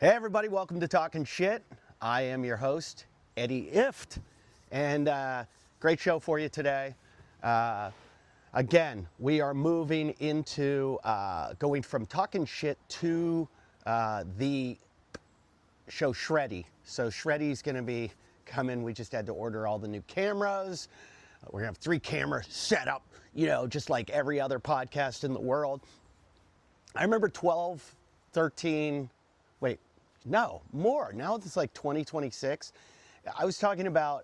Hey everybody, welcome to Talkin' Shit. I am your host, Eddie Ifft, and great show for you today. Again, we are moving into going from Talkin' Shit to the show Shreddy. So Shreddy's gonna be coming. We just had to order all the new cameras. We're gonna have 3 cameras set up, just like every other podcast in the world. I remember 12, 13, wait, no, more. Now it's like 2026. I was talking about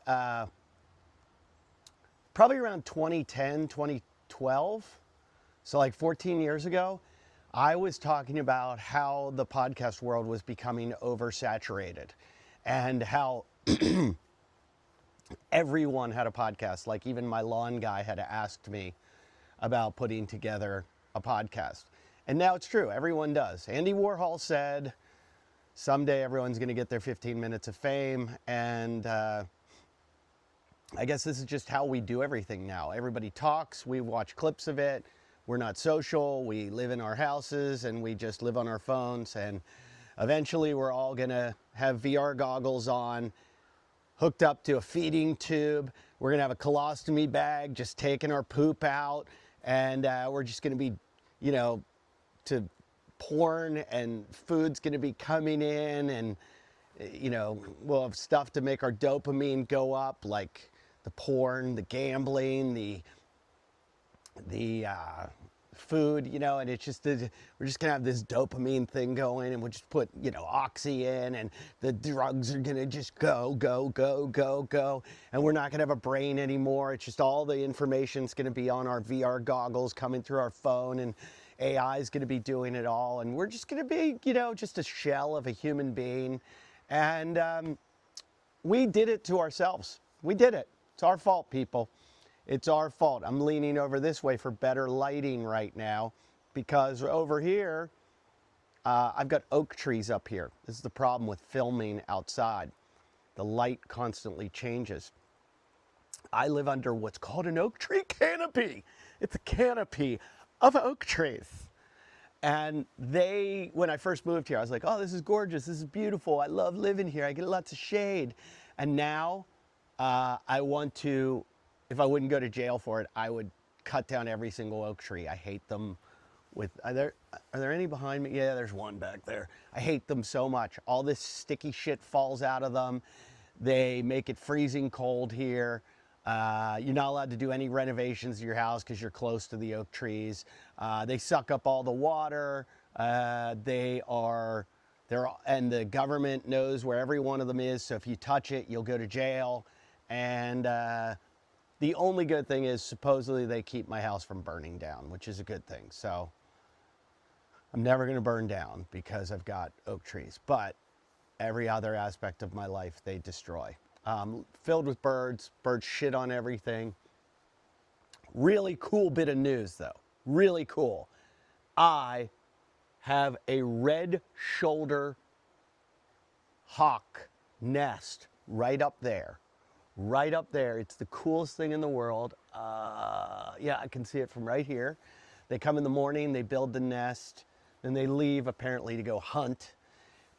probably around 2010, 2012. So like 14 years ago, I was talking about how the podcast world was becoming oversaturated and how everyone had a podcast. Like even my lawn guy had asked me about putting together a podcast. And now it's true, everyone does. Andy Warhol said, someday everyone's gonna get their 15 minutes of fame, and I guess this is just how we do everything now. Everybody talks, we watch clips of it, we're not social, we live in our houses, and we just live on our phones, and eventually we're all gonna have VR goggles on, hooked up to a feeding tube. We're gonna have a colostomy bag, just taking our poop out, and we're just gonna be, to porn, and food's gonna be coming in, and we'll have stuff to make our dopamine go up, like the porn, the gambling, the food, and it's just we're just gonna have this dopamine thing going, and we'll just put oxy in, and the drugs are gonna just go, and we're not gonna have a brain anymore. It's just all the information's gonna be on our VR goggles coming through our phone, and AI is going to be doing it all, and we're just going to be, just a shell of a human being. And we did it to ourselves. We did it. It's our fault, people. It's our fault. I'm leaning over this way for better lighting right now, because over here, I've got oak trees up here. This is the problem with filming outside. The light constantly changes. I live under what's called an oak tree canopy. It's a canopy of oak trees. And when I first moved here, I was like, oh, this is gorgeous, this is beautiful, I love living here, I get lots of shade. And now I want to, if I wouldn't go to jail for it, I would cut down every single oak tree. I hate them. Are there any behind me? Yeah, there's one back there. I hate them so much. All this sticky shit falls out of them. They make it freezing cold here. You're not allowed to do any renovations to your house because you're close to the oak trees. They suck up all the water. And the government knows where every one of them is. So if you touch it, you'll go to jail. And the only good thing is supposedly they keep my house from burning down, which is a good thing. So I'm never going to burn down because I've got oak trees. But every other aspect of my life, they destroy. Filled with birds shit on everything. Really cool bit of news though, really cool. I have a red shoulder hawk nest right up there. It's the coolest thing in the world. Yeah, I can see it from right here. They come in the morning, they build the nest, then they leave apparently to go hunt.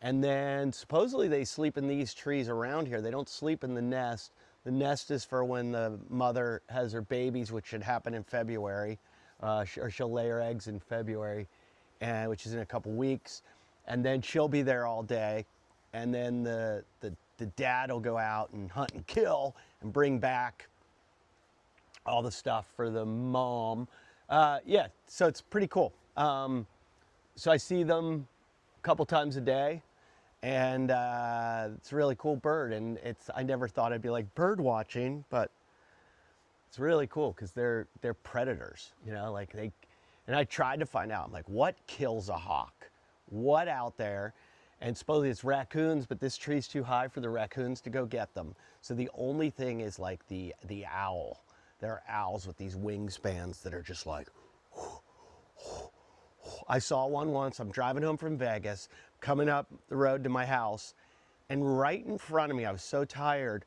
And then supposedly they sleep in these trees around here. They don't sleep in the nest. The nest is for when the mother has her babies, which should happen in February, or she'll lay her eggs in February, which is in a couple weeks. And then she'll be there all day. And then the dad will go out and hunt and kill and bring back all the stuff for the mom. Yeah, so it's pretty cool. So I see them a couple times a day. And it's a really cool bird, and I never thought I'd be like bird watching, but it's really cool because they're predators, and I tried to find out, I'm like, what kills a hawk? What out there? And supposedly it's raccoons, but this tree's too high for the raccoons to go get them. So the only thing is like the owl. There are owls with these wingspans that are just like, I saw one once. I'm driving home from Vegas, coming up the road to my house, and right in front of me, I was so tired,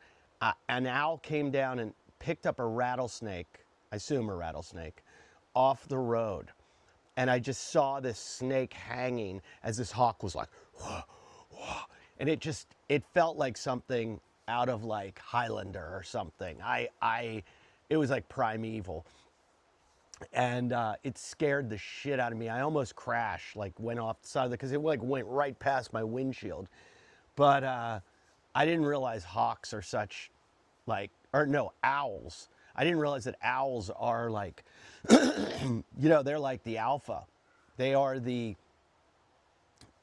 an owl came down and picked up a rattlesnake, I assume a rattlesnake, off the road. And I just saw this snake hanging as this hawk was like, and it felt like something out of like Highlander or something. It was like primeval, and it scared the shit out of me. I almost crashed, like went off the side of because it like went right past my windshield. But I didn't realize hawks are such like, or no, owls. I didn't realize that owls are like, they're like the alpha. They are the,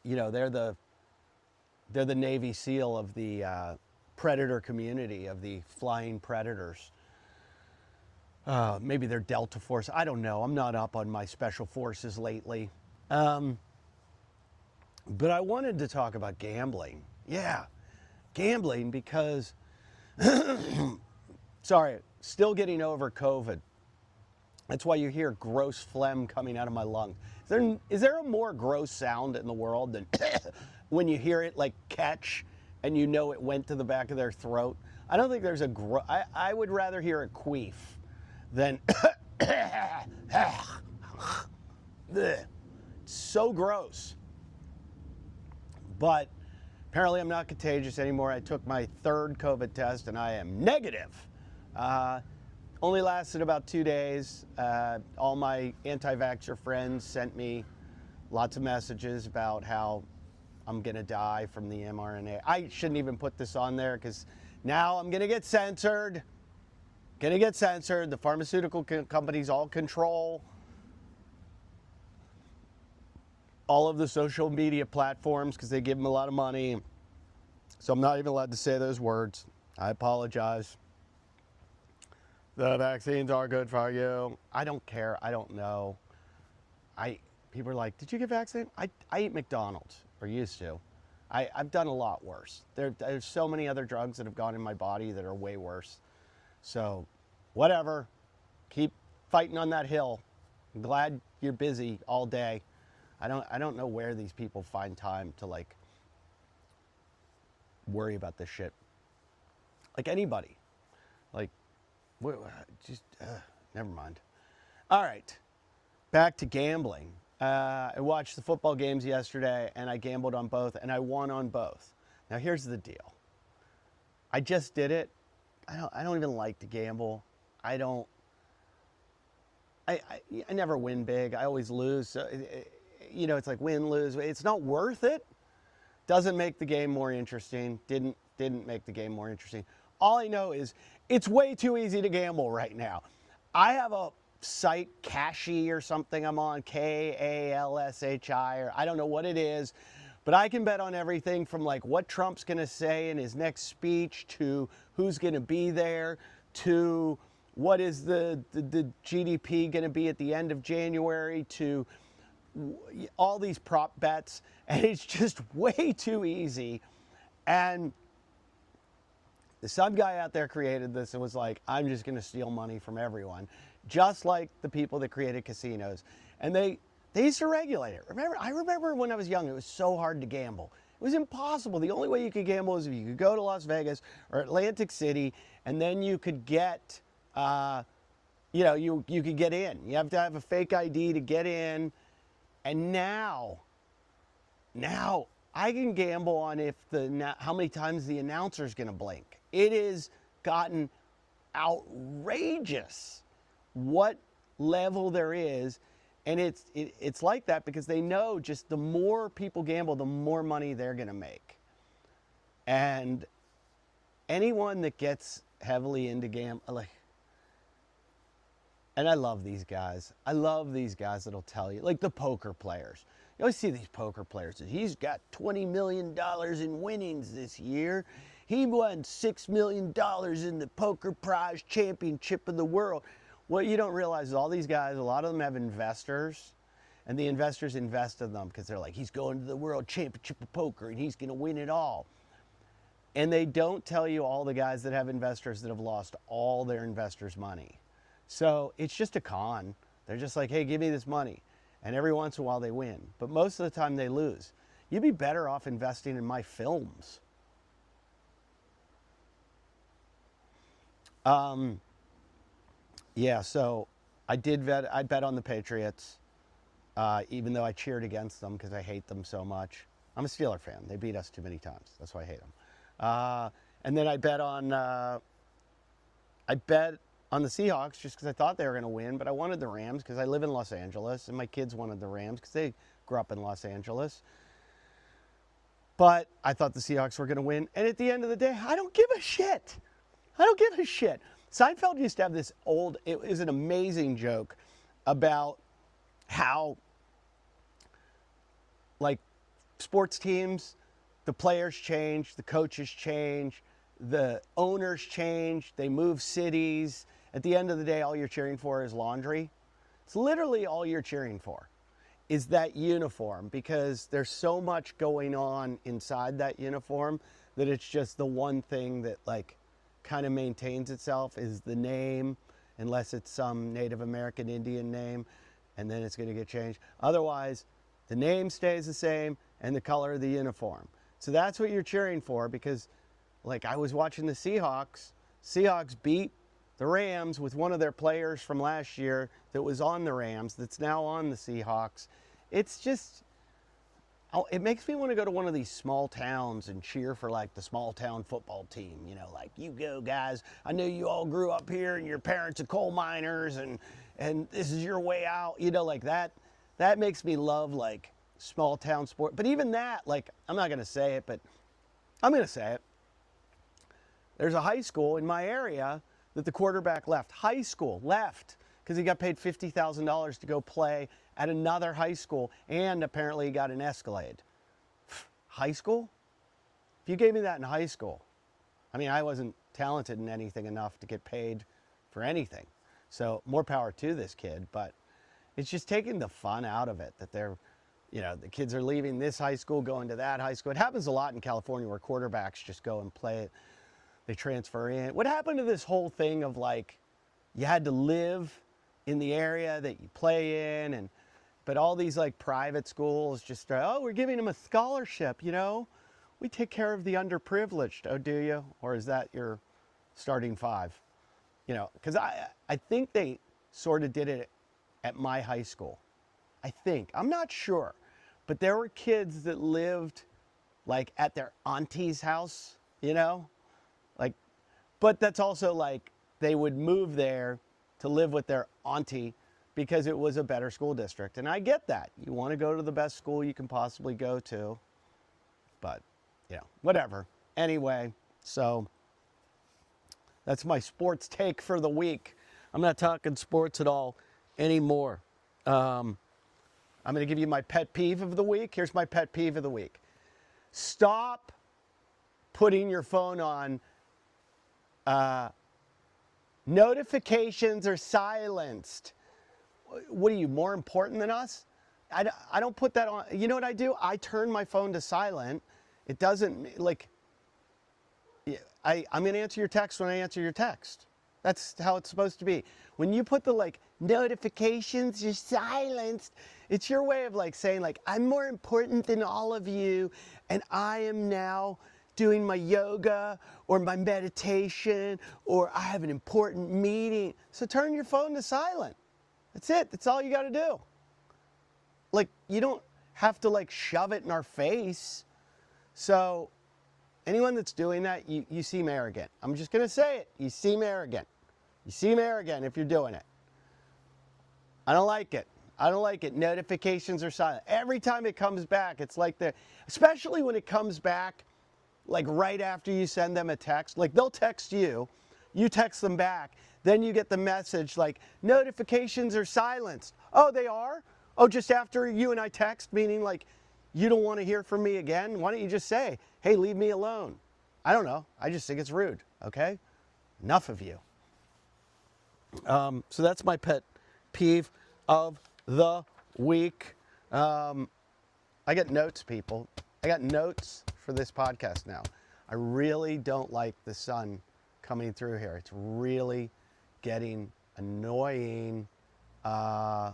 they're the Navy SEAL of the predator community, of the flying predators. Maybe they're Delta Force. I don't know. I'm not up on my special forces lately. But I wanted to talk about gambling. Yeah, gambling because, sorry, still getting over COVID. That's why you hear gross phlegm coming out of my lung. Is there a more gross sound in the world than when you hear it like catch and you know it went to the back of their throat? I don't think there's I would rather hear a queef than it's so gross. But apparently I'm not contagious anymore. I took my third COVID test and I am negative. Only lasted about 2 days. All my anti-vaxxer friends sent me lots of messages about how I'm gonna die from the mRNA. I shouldn't even put this on there because now I'm gonna get censored. The pharmaceutical companies all control all of the social media platforms because they give them a lot of money. So I'm not even allowed to say those words. I apologize. The vaccines are good for you. I don't care. I don't know. People are like, did you get vaccinated? I eat McDonald's, or used to. I've done a lot worse. There's so many other drugs that have gone in my body that are way worse. So, whatever. Keep fighting on that hill. I'm glad you're busy all day. I don't know where these people find time to like worry about this shit. Like anybody. Like, just never mind. All right, back to gambling. I watched the football games yesterday, and I gambled on both, and I won on both. Now here's the deal. I just did it. I don't even like to gamble. I never win big. I always lose. So it's like win, lose. It's not worth it. Doesn't make the game more interesting. Didn't make the game more interesting. All I know is it's way too easy to gamble right now. I have a site, Kashi or something I'm on, Kalshi, or I don't know what it is, but I can bet on everything from like what Trump's gonna say in his next speech to who's gonna be there to what is the GDP gonna be at the end of January to all these prop bets, and it's just way too easy. And some guy out there created this and was like, I'm just going to steal money from everyone, just like the people that created casinos. And they used to regulate it. I remember when I was young, it was so hard to gamble. It was impossible. The only way you could gamble is if you could go to Las Vegas or Atlantic City, and then you could get, you could get in. You have to have a fake ID to get in. And now I can gamble on how many times the announcer's going to blink. It has gotten outrageous what level there is, and it's like that because they know just the more people gamble, the more money they're going to make. And anyone that gets heavily into gambling, and I love these guys. I love these guys that'll tell you, like the poker players. You always see these poker players. He's got $20 million in winnings this year. He won $6 million in the poker prize championship of the world. What you don't realize is all these guys, a lot of them have investors, and the investors invest in them because they're like, he's going to the world championship of poker and he's going to win it all. And they don't tell you all the guys that have investors that have lost all their investors' money. So it's just a con. They're just like, hey, give me this money. And every once in a while they win. But most of the time they lose. You'd be better off investing in my films. Yeah, so I bet on the Patriots, even though I cheered against them because I hate them so much. I'm a Steeler fan. They beat us too many times. That's why I hate them. And then I bet on the Seahawks just because I thought they were going to win, but I wanted the Rams because I live in Los Angeles, and my kids wanted the Rams because they grew up in Los Angeles. But I thought the Seahawks were going to win, and at the end of the day, I don't give a shit. I don't give a shit. Seinfeld used to have this it was an amazing joke about how, like, sports teams, the players change, the coaches change, the owners change, they move cities. At the end of the day, all you're cheering for is laundry. It's literally all you're cheering for is that uniform, because there's so much going on inside that uniform that it's just the one thing that, like, kind of maintains itself is the name, unless it's some Native American Indian name, and then it's going to get changed. Otherwise, the name stays the same and the color of the uniform. So that's what you're cheering for, because, like, I was watching the Seahawks. Seahawks beat the Rams with one of their players from last year that was on the Rams that's now on the Seahawks. It's just, it makes me want to go to one of these small towns and cheer for, like, the small town football team. You know, like, you go, guys. I know you all grew up here and your parents are coal miners and this is your way out. You know, like that. That makes me love, like, small town sport. But even that, like, I'm not going to say it, but I'm going to say it. There's a high school in my area that the quarterback left. High school left because he got paid $50,000 to go play at another high school, and apparently he got an Escalade. High school? If you gave me that in high school, I mean, I wasn't talented in anything enough to get paid for anything. So more power to this kid, but it's just taking the fun out of it that they're, you know, the kids are leaving this high school, going to that high school. It happens a lot in California where quarterbacks just go and play it. They transfer in. What happened to this whole thing of, like, you had to live in the area that you play in, but all these, like, private schools just, oh, we're giving them a scholarship, you know? We take care of the underprivileged. Oh, do you? Or is that your starting five? You know, because I think they sort of did it at my high school. I think. I'm not sure. But there were kids that lived, like, at their auntie's house, you know? Like, but that's also, like, they would move there to live with their auntie because it was a better school district. And I get that. You want to go to the best school you can possibly go to. But, you know, whatever. Anyway, so that's my sports take for the week. I'm not talking sports at all anymore. I'm going to give you my pet peeve of the week. Here's my pet peeve of the week. Stop putting your phone on notifications are silenced. What are you, more important than us? I don't put that on. You know what I do? I turn my phone to silent. It doesn't, like, I'm going to answer your text when I answer your text. That's how it's supposed to be. When you put the, like, notifications are silenced, it's your way of, like, saying, like, I'm more important than all of you, and I am now doing my yoga or my meditation, or I have an important meeting. So turn your phone to silent. That's it. That's all you got to do. Like, you don't have to, like, shove it in our face. So anyone that's doing that, you seem arrogant. I'm just going to say it. You seem arrogant. You seem arrogant if you're doing it. I don't like it. I don't like it. Notifications are silent. Every time it comes back, it's like especially when it comes back, like, right after you send them a text. Like, they'll text you, you text them back, then you get the message like, notifications are silenced. Oh, they are? Oh, just after you and I text, meaning, like, you don't want to hear from me again? Why don't you just say, hey, leave me alone? I don't know. I just think it's rude, okay? Enough of you. So that's my pet peeve of the week. I got notes, people. I got notes for this podcast now. I really don't like the sun coming through here. It's really getting annoying. Is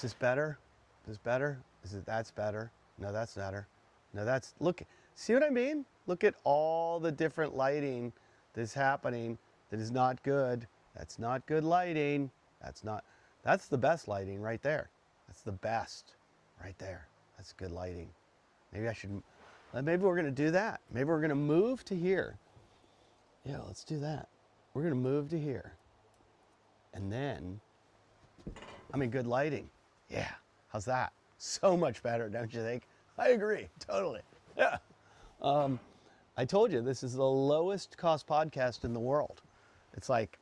this better? Is this better? That's better? No, that's better. No, that's, look, see what I mean? Look at all the different lighting that's happening that is not good. That's not good lighting. That's the best lighting right there. That's the best right there. That's good lighting. Maybe I should, maybe we're going to do that. Maybe we're going to move to here. Yeah, let's do that. We're going to move to here. And then, I'm in good lighting. Yeah, how's that? So much better, don't you think? I agree, totally. Yeah. I told you, this is the lowest cost podcast in the world. It's like,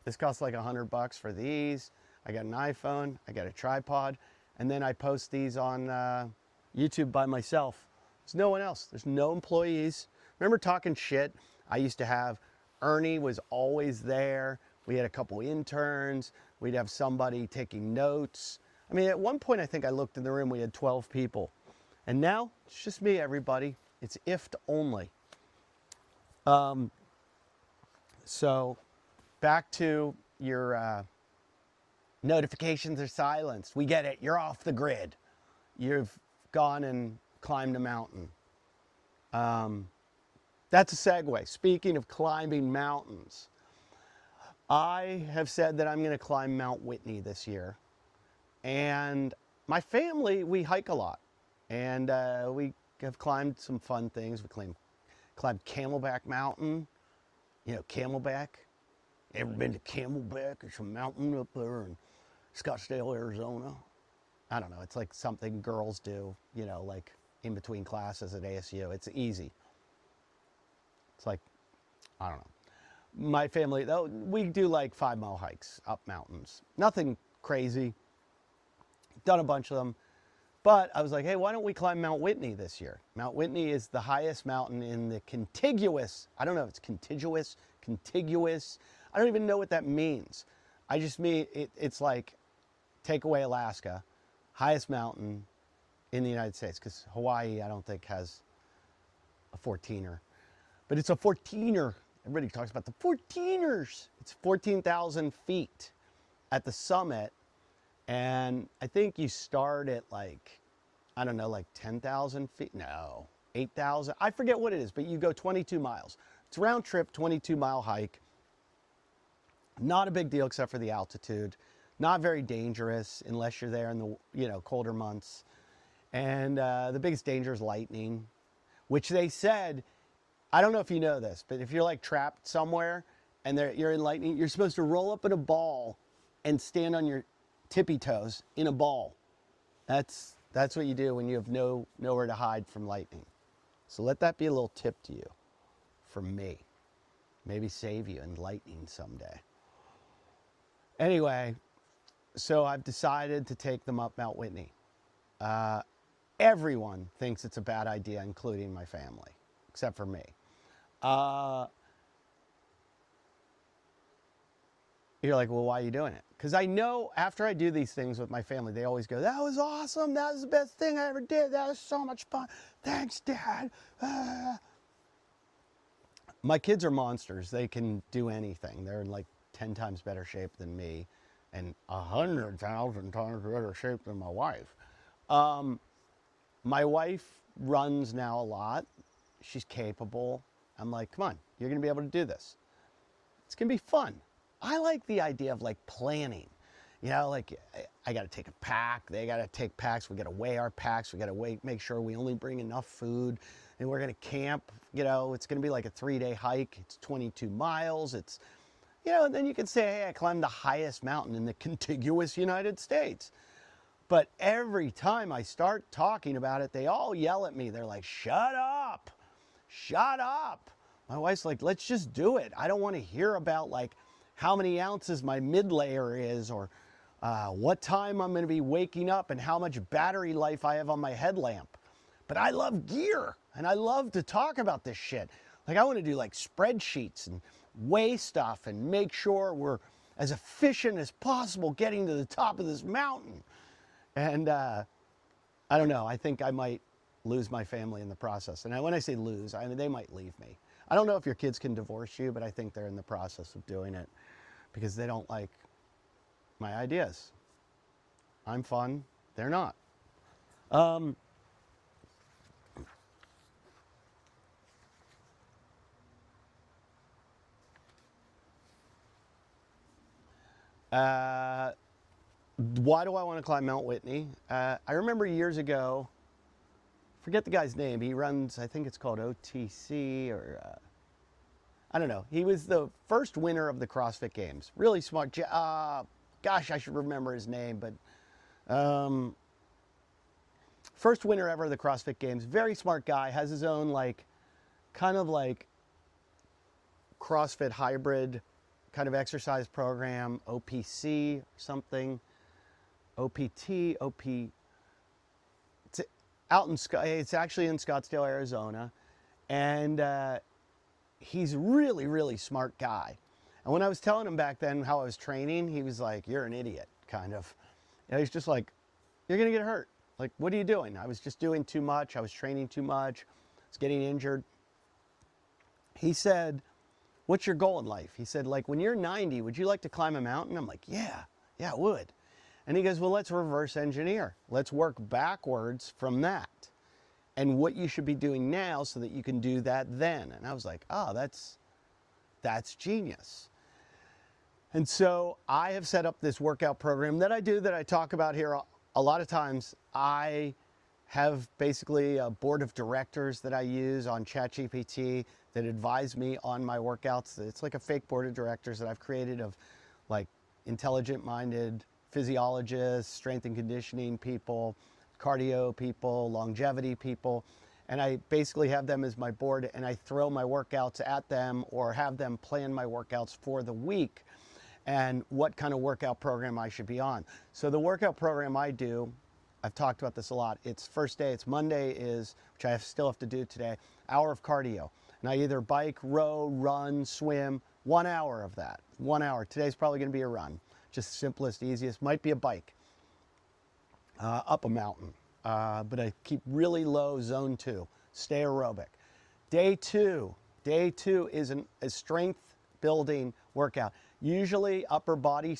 this costs like $100 for these. I got an iPhone, I got a tripod, and then I post these on YouTube by myself. There's no one else. There's no employees. Remember Talking Shit? I used to have, Ernie was always there. We had a couple interns. We'd have somebody taking notes. I mean, at one point, I think I looked in the room, we had 12 people. And now, it's just me, everybody. It's Ifft only. So, back to your notifications are silenced. We get it. You're off the grid. You've gone and climbed a mountain. That's a segue. Speaking of climbing mountains, I have said that I'm going to climb Mount Whitney this year. And my family, we hike a lot. And we have climbed some fun things. We climbed Camelback Mountain. You know, Camelback. Ever been to Camelback? It's a mountain up there in Scottsdale, Arizona. I don't know. It's like something girls do, you know, like in between classes at ASU. It's easy. It's like, I don't know. My family, though, we do like 5-mile hikes up mountains. Nothing crazy. Done a bunch of them. But I was like, hey, why don't we climb Mount Whitney this year? Mount Whitney is the highest mountain in the contiguous, I don't know if it's contiguous, I don't even know what that means. I just mean, it's like, take away Alaska, highest mountain in the United States, because Hawaii, I don't think, has a 14er. But it's a 14er. Everybody talks about the 14ers. It's 14,000 feet at the summit. And I think you start at like, I don't know, like 10,000 feet? No, 8,000. I forget what it is, but you go 22 miles. It's a round trip, 22-mile hike. Not a big deal except for the altitude. Not very dangerous unless you're there in the colder months. And the biggest danger is lightning, which they said, I don't know if you know this, but if you're like trapped somewhere and you're in lightning, you're supposed to roll up in a ball and stand on your tippy toes in a ball. That's what you do when you have nowhere to hide from lightning. So let that be a little tip to you from me. Maybe save you in lightning someday. Anyway, so I've decided to take them up Mount Whitney. Everyone thinks it's a bad idea, including my family, except for me. You're like, well, why are you doing it? Because I know after I do these things with my family, they always go, that was awesome. That was the best thing I ever did. That was so much fun. Thanks, Dad. My kids are monsters. They can do anything. They're in like 10 times better shape than me and 100,000 times better shape than my wife. My wife runs now a lot. She's capable. I'm like, come on, you're going to be able to do this. It's going to be fun. I like the idea of like planning. You know, like I got to take a pack. They got to take packs. We got to weigh our packs. We got to make sure we only bring enough food. And we're going to camp. You know, it's going to be like a 3-day hike. It's 22 miles. It's, and then you can say, hey, I climbed the highest mountain in the contiguous United States. But every time I start talking about it, they all yell at me. They're like, shut up. Shut up. My wife's like, let's just do it. I don't want to hear about like how many ounces my mid layer is or what time I'm going to be waking up and how much battery life I have on my headlamp. But I love gear and I love to talk about this shit. Like I want to do like spreadsheets and weigh stuff and make sure we're as efficient as possible getting to the top of this mountain. And I don't know, I think I might lose my family in the process. And when I say lose, I mean, they might leave me. I don't know if your kids can divorce you, but I think they're in the process of doing it because they don't like my ideas. I'm fun, they're not. Why do I want to climb Mount Whitney? I remember years ago, forget the guy's name. He runs, I think it's called OTC or I don't know. He was the first winner of the CrossFit Games. Really smart. Gosh, I should remember his name, but first winner ever of the CrossFit Games. Very smart guy. Has his own like, kind of like CrossFit hybrid kind of exercise program, OPC or something, OPT, it's actually in Scottsdale, Arizona, and he's really, really smart guy. And when I was telling him back then how I was training, he was like, "You're an idiot," kind of. You know, he's just like, "You're gonna get hurt. Like, what are you doing?" I was just doing too much. I was training too much. I was getting injured. He said, "What's your goal in life?" He said, "Like, when you're 90, would you like to climb a mountain?" I'm like, yeah, I would. And he goes, "Well, let's reverse engineer. Let's work backwards from that and what you should be doing now so that you can do that then." And I was like, oh, that's genius. And so I have set up this workout program that I do, that I talk about here a lot of times. I have basically a board of directors that I use on ChatGPT that advise me on my workouts. It's like a fake board of directors that I've created of like intelligent-minded physiologists, strength and conditioning people, cardio people, longevity people. And I basically have them as my board, and I throw my workouts at them or have them plan my workouts for the week and what kind of workout program I should be on. So the workout program I do, I've talked about this a lot. It's first day, it's Monday is, which I still have to do today, hour of cardio. And I either bike, row, run, swim, 1 hour of that, 1 hour. Today's probably gonna be a run. Just simplest, easiest, might be a bike, up a mountain. But I keep really low, zone 2, stay aerobic. Day two is a strength building workout. Usually upper body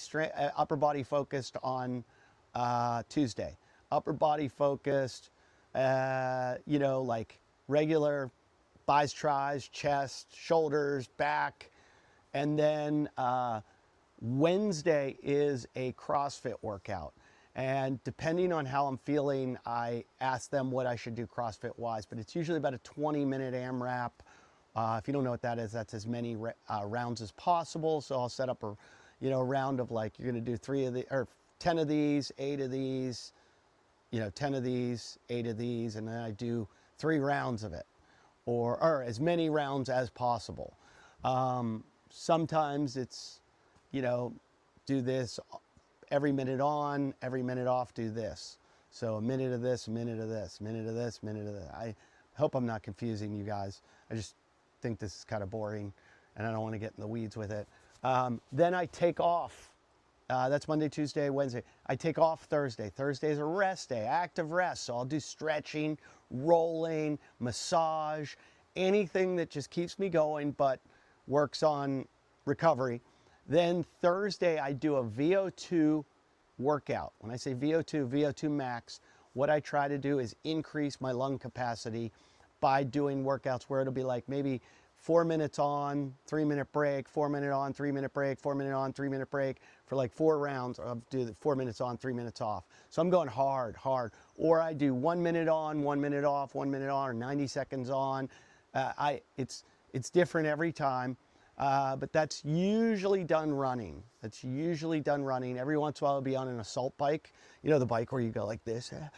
focused on Tuesday. Upper body focused, you know, like regular bis, tris, chest, shoulders, back. And then Wednesday is a CrossFit workout. And depending on how I'm feeling, I ask them what I should do CrossFit wise, but it's usually about a 20-minute AMRAP. If you don't know what that is, that's as many rounds as possible. So I'll set up a, you know, a round of like, you're going to do 10 of these, 8 of these, you know, 10 of these, 8 of these, and then I do 3 rounds of it, or as many rounds as possible. Sometimes it's, you know, do this every minute on, every minute off, do this. So a minute of this, a minute of this, minute of this, minute of that. I hope I'm not confusing you guys. I just think this is kind of boring and I don't want to get in the weeds with it. Then I take off. That's Monday, Tuesday, Wednesday. I take off Thursday. Thursday is a rest day, active rest. So I'll do stretching, rolling, massage, anything that just keeps me going but works on recovery. Then Thursday, I do a VO2 workout. When I say VO2 max, what I try to do is increase my lung capacity by doing workouts where it'll be like maybe 4 minutes on, 3-minute break, 4 minute on, 3-minute break, 4 minute on, 3-minute break for like 4 rounds. I'll do the 4 minutes on, 3 minutes off. So I'm going hard. Or I do 1 minute on, 1 minute off, 1 minute on, or 90 seconds on. It's different every time. But that's usually done running. Every once in a while I'll be on an assault bike. You know, the bike where you go like this. I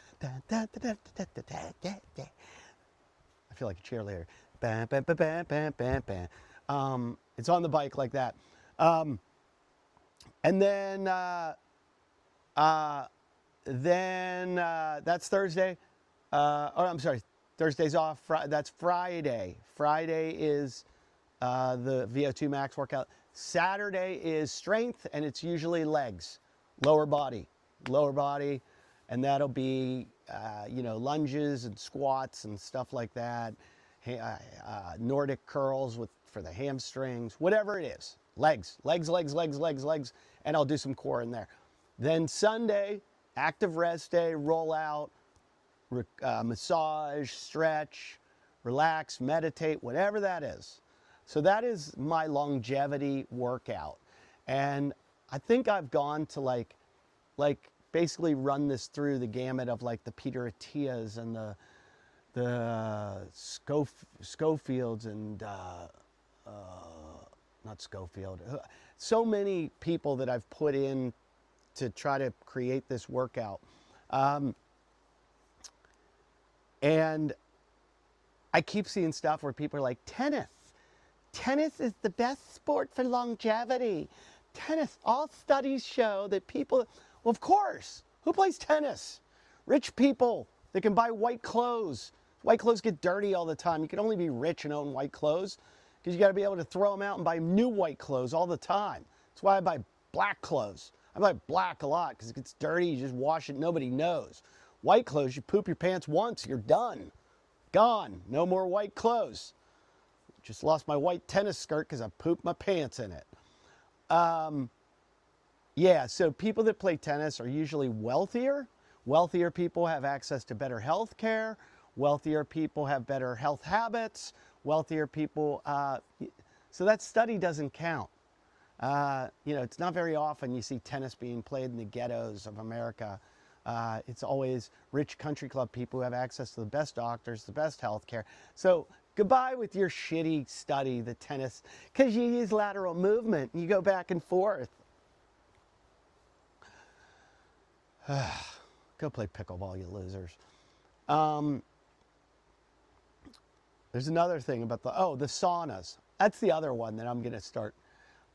feel like a cheerleader. It's on the bike like that. And then that's Thursday. I'm sorry, Thursday's off. That's Friday. Friday is the VO2 max workout. Saturday is strength, and it's usually legs, lower body, and that'll be you know, lunges and squats and stuff like that. Nordic curls for the hamstrings, whatever it is. Legs, and I'll do some core in there. Then Sunday, active rest day, roll out, massage, stretch, relax, meditate, whatever that is. So that is my longevity workout. And I think I've gone to like basically run this through the gamut of like the Peter Attias and the Schofields and not Schofield. So many people that I've put in to try to create this workout. And I keep seeing stuff where people are like, tennis. Tennis is the best sport for longevity. Tennis, all studies show that people, well, of course, who plays tennis? Rich people that can buy white clothes. White clothes get dirty all the time. You can only be rich and own white clothes because you got to be able to throw them out and buy new white clothes all the time. That's why I buy black clothes. I buy black a lot because it gets dirty. You just wash it. Nobody knows. White clothes, you poop your pants once, you're done. Gone. No more white clothes. Just lost my white tennis skirt because I pooped my pants in it. Yeah, so people that play tennis are usually wealthier. Wealthier people have access to better health care. Wealthier people have better health habits. Wealthier people, so that study doesn't count. It's not very often you see tennis being played in the ghettos of America. It's always rich country club people who have access to the best doctors, the best health care. So goodbye with your shitty study, the tennis, because you use lateral movement and you go back and forth. Go play pickleball, you losers. There's another thing about the saunas. That's the other one that I'm going to start.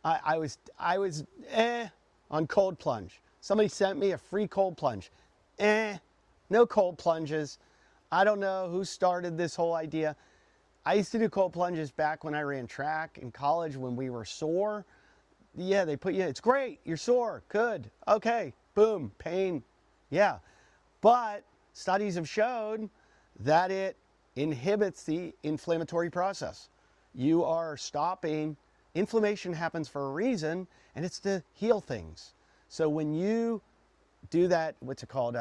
I was on cold plunge. Somebody sent me a free cold plunge. No cold plunges. I don't know who started this whole idea. I used to do cold plunges back when I ran track in college when we were sore. Yeah, they put you, it's great, you're sore, good, okay, boom, pain, yeah. But studies have shown that it inhibits the inflammatory process. You are stopping, inflammation happens for a reason, and it's to heal things. So when you do that, what's it called,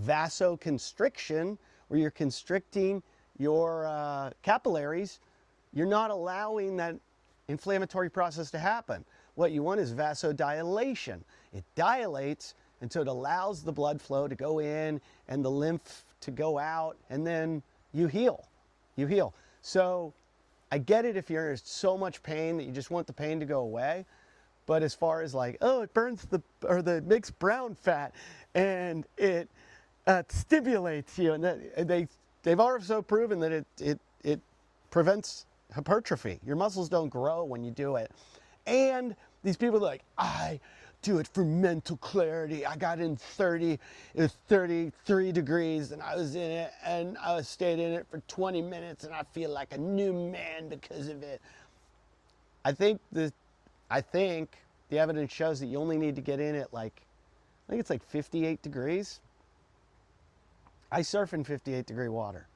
vasoconstriction, where you're constricting your capillaries, you're not allowing that inflammatory process to happen. What you want is vasodilation. It dilates, and so it allows the blood flow to go in and the lymph to go out, and then you heal. You heal. So I get it if you're in so much pain that you just want the pain to go away. But as far as like, oh, it burns it makes brown fat, and it stimulates you, and they've also proven that it prevents hypertrophy. Your muscles don't grow when you do it. And these people are like, I do it for mental clarity. I got in it was 33 degrees, and I was in it, and I stayed in it for 20 minutes, and I feel like a new man because of it. I think the evidence shows that you only need to get in it I think it's like 58 degrees. I surf in 58 degree water.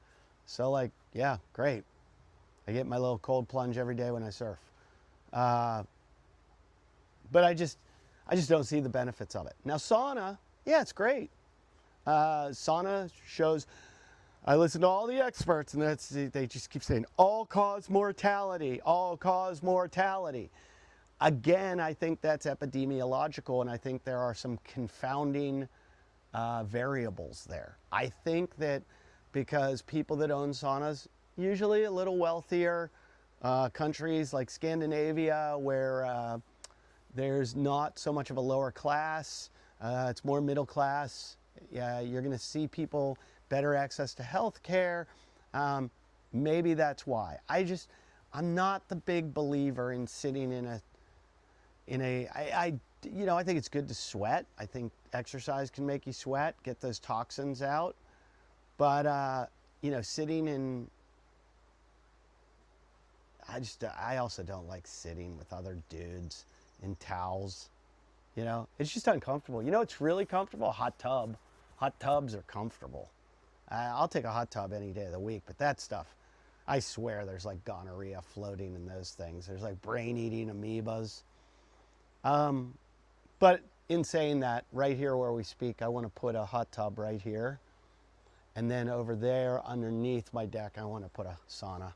So yeah, great. I get my little cold plunge every day when I surf. But I just don't see the benefits of it. Now sauna, yeah, it's great. Sauna shows, I listen to all the experts, and they just keep saying all-cause mortality, all-cause mortality. Again, I think that's epidemiological, and I think there are some confounding variables there. I think that because people that own saunas, usually a little wealthier countries like Scandinavia, where there's not so much of a lower class, it's more middle class. Yeah, you're going to see people better access to health care. Maybe that's why. I'm not the big believer in sitting I think it's good to sweat. I think exercise can make you sweat, get those toxins out. But, sitting in, I also don't like sitting with other dudes in towels. It's just uncomfortable. It's really comfortable? A hot tub. Hot tubs are comfortable. I'll take a hot tub any day of the week, but that stuff, I swear there's like gonorrhea floating in those things. There's like brain-eating amoebas. But in saying that, right here where we speak, I want to put a hot tub right here. And then over there underneath my deck, I want to put a sauna.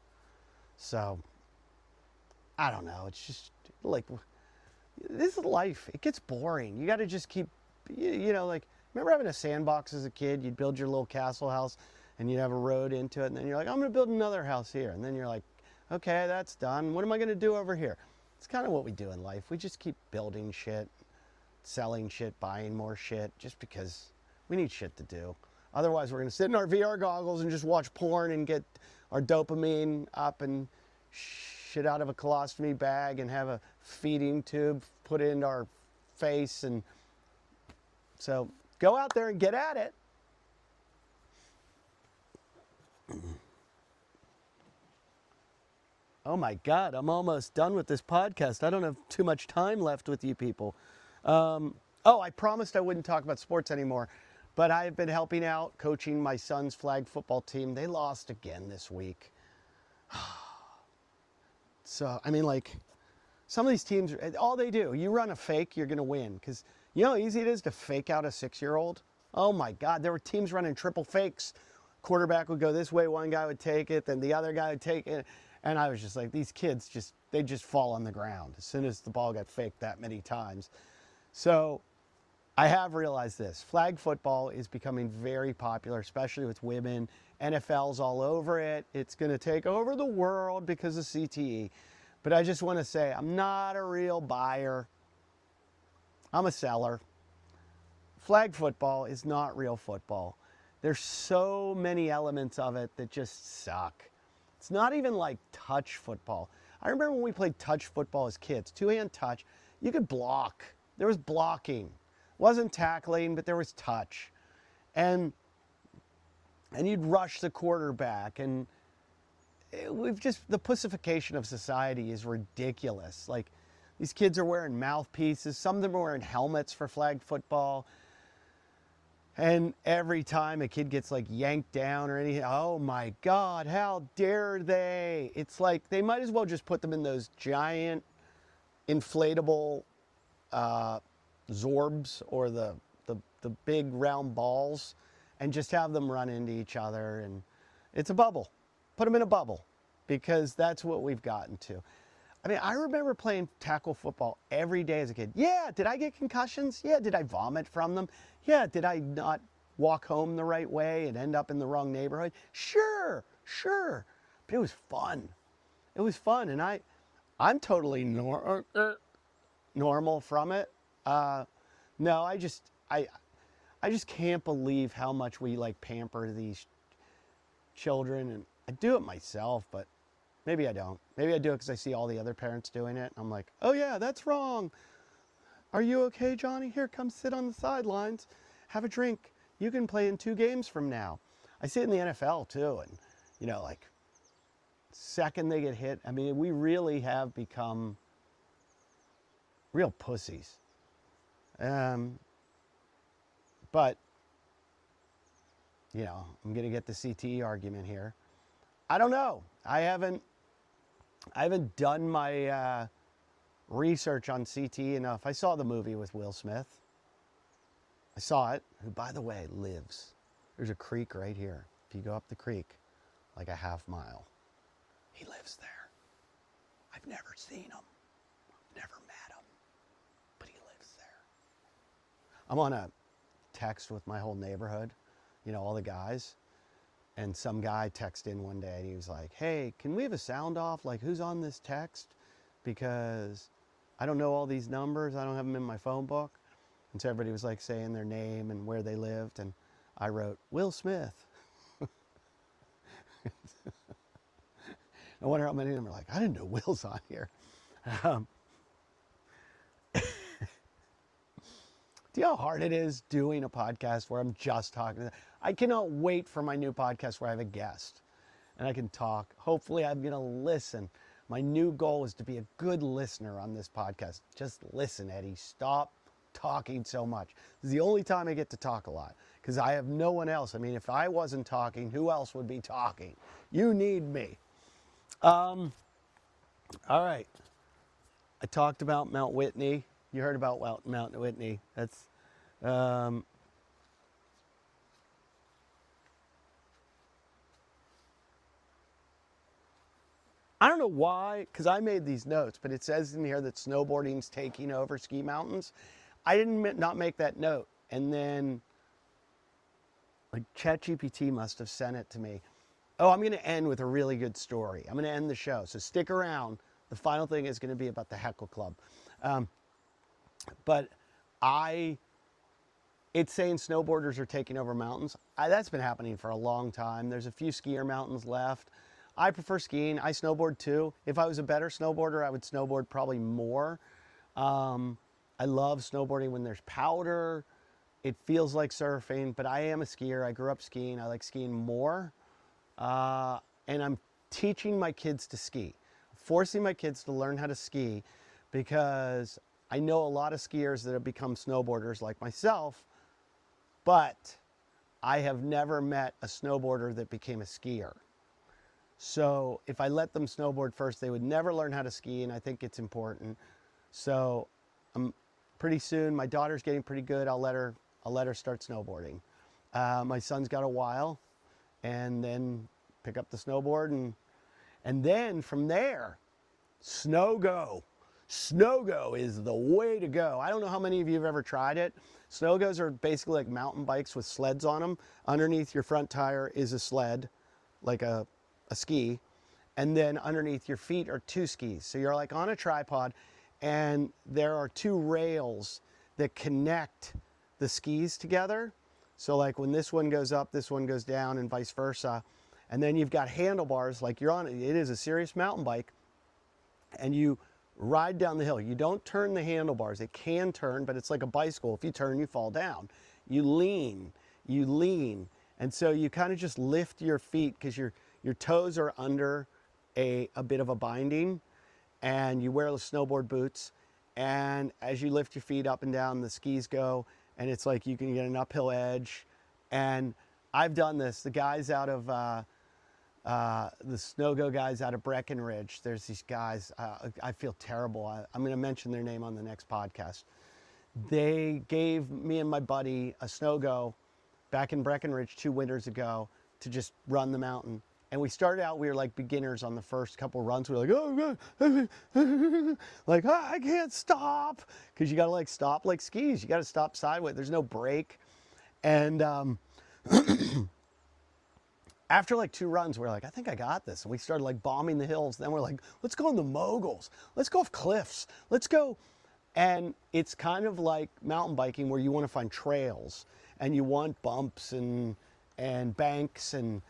So, I don't know. It's just like, this is life. It gets boring. You got to just keep, remember having a sandbox as a kid? You'd build your little castle house and you have a road into it, and then you're like, I'm going to build another house here. And then you're like, okay, that's done. What am I going to do over here? It's kind of what we do in life. We just keep building shit, selling shit, buying more shit, just because we need shit to do. Otherwise, we're going to sit in our VR goggles and just watch porn and get our dopamine up and shit out of a colostomy bag and have a feeding tube put into our face. And so go out there and get at it. Oh my God, I'm almost done with this podcast. I don't have too much time left with you people. I promised I wouldn't talk about sports anymore, but I've been helping out, coaching my son's flag football team. They lost again this week. So, I mean, like, some of these teams, all they do, you run a fake, you're going to win. Because you know how easy it is to fake out a 6-year-old? Oh my God, there were teams running triple fakes. Quarterback would go this way, one guy would take it, then the other guy would take it. And I was just like, these kids they just fall on the ground as soon as the ball got faked that many times. So I have realized this. Flag football is becoming very popular, especially with women. NFL's all over it. It's going to take over the world because of CTE. But I just want to say, I'm not a real buyer. I'm a seller. Flag football is not real football. There's so many elements of it that just suck. It's not even like touch football. I remember when we played touch football as kids, 2-hand touch, you could block. There was blocking. It wasn't tackling, but there was touch. And you'd rush the quarterback. And the pussification of society is ridiculous. Like, these kids are wearing mouthpieces. Some of them are wearing helmets for flag football. And every time a kid gets like yanked down or anything, oh my God, how dare they? It's like they might as well just put them in those giant inflatable Zorbs or the big round balls and just have them run into each other. And it's a bubble. Put them in a bubble, because that's what we've gotten to. I mean, I remember playing tackle football every day as a kid. Yeah, did I get concussions? Yeah, did I vomit from them? Yeah, did I not walk home the right way and end up in the wrong neighborhood? Sure. But it was fun. It was fun, and I'm totally normal from it. No, I just can't believe how much we like pamper these children, and I do it myself, but maybe I don't. Maybe I do it because I see all the other parents doing it. I'm like, oh yeah, that's wrong. Are you okay, Johnny? Here, come sit on the sidelines. Have a drink. You can play in 2 games from now. I see it in the NFL too. And, you know, like, second they get hit, I mean, we really have become real pussies. But, you know, I'm going to get the CTE argument here. I don't know. I haven't done my research on CTE enough. I saw the movie with Will Smith. I saw it, who, by the way, lives. There's a creek right here. If you go up the creek, like a half mile, he lives there. I've never seen him, never met him, but he lives there. I'm on a text with my whole neighborhood, you know, all the guys. And some guy texted in one day and he was like, hey, can we have a sound off? Like, who's on this text? Because I don't know all these numbers. I don't have them in my phone book. And so everybody was like saying their name and where they lived. And I wrote, Will Smith. I wonder how many of them are like, I didn't know Will's on here. Do you know how hard it is doing a podcast where I'm just talking to them? I cannot wait for my new podcast where I have a guest and I can talk. Hopefully I'm going to listen. My new goal is to be a good listener on this podcast. Just listen, Eddie. Stop talking so much. This is the only time I get to talk a lot because I have no one else. I mean, if I wasn't talking, who else would be talking? You need me. All right. I talked about Mount Whitney. You heard about Mount Whitney. That's, I don't know why, because I made these notes, but it says in here that snowboarding's taking over ski mountains. I didn't not make that note. And then Like ChatGPT must have sent it to me. Oh, I'm going to end with a really good story. I'm going to end the show, so stick around. The final thing is going to be about the Heckle Club. Um, but I, it's saying snowboarders are taking over mountains. That's been happening for a long time. There's a few skier mountains left. I prefer skiing. I snowboard too. If I was a better snowboarder, I would snowboard probably more. I love snowboarding when there's powder. It feels like surfing, but I am a skier. I grew up skiing. I like skiing more. And I'm teaching my kids to ski, forcing my kids to learn how to ski, because I know a lot of skiers that have become snowboarders like myself, but I have never met a snowboarder that became a skier. So if I let them snowboard first, they would never learn how to ski, and I think it's important. So pretty soon, my daughter's getting pretty good. I'll let her start snowboarding. My son's got a while, and then pick up the snowboard, and then from there, snow go. Snow go is the way to go. I don't know how many of you have ever tried it. Snow goes are basically like mountain bikes with sleds on them. Underneath your front tire is a sled, like a ski, and then underneath your feet are two skis. So you're like on a tripod, and there are two rails that connect the skis together. So like when this one goes up, this one goes down, and vice versa. And then you've got handlebars, like you're on, it is a serious mountain bike, and you ride down the hill. You don't turn the handlebars. It can turn, but it's like a bicycle. If you turn, you fall down. You lean. And so you kind of just lift your feet, because your toes are under a bit of a binding, and you wear the snowboard boots. And as you lift your feet up and down, the skis go, and it's like you can get an uphill edge. And I've done this. The guys out of the Snow-Go guys out of Breckenridge, there's these guys, I feel terrible. I'm going to mention their name on the next podcast. They gave me and my buddy a Snow-Go back in Breckenridge 2 winters ago to just run the mountain. And we started out, we were like beginners on the first couple runs. We were like, oh, like, I can't stop. Because you got to like stop like skis. You got to stop sideways. There's no brake. And after like 2 runs, we're like, I think I got this. And we started like bombing the hills. Then we're like, let's go on the moguls. Let's go off cliffs. Let's go. And it's kind of like mountain biking, where you want to find trails and you want bumps and banks. And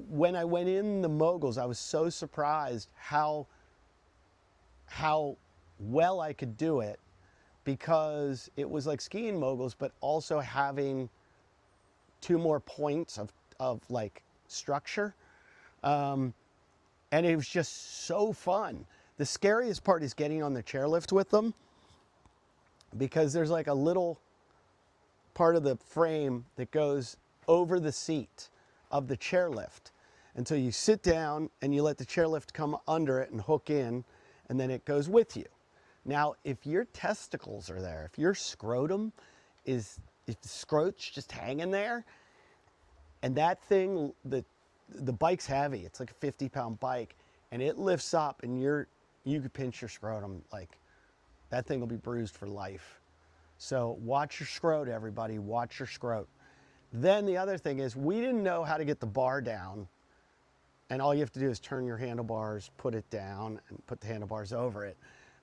when I went in the moguls, I was so surprised how well I could do it, because it was like skiing moguls, but also having 2 more points of like structure. And it was just so fun. The scariest part is getting on the chairlift with them, because there's like a little part of the frame that goes over the seat of the chairlift. And so you sit down and you let the chairlift come under it and hook in, and then it goes with you. Now, if your testicles are there, if your scrotum if the scrot's just hanging there, and that thing, the bike's heavy, it's like a 50-pound bike, and it lifts up, and you could pinch your scrotum, like that thing will be bruised for life. So watch your scrot, everybody, watch your scrot. Then the other thing is, we didn't know how to get the bar down, and all you have to do is turn your handlebars, put it down, and put the handlebars over it.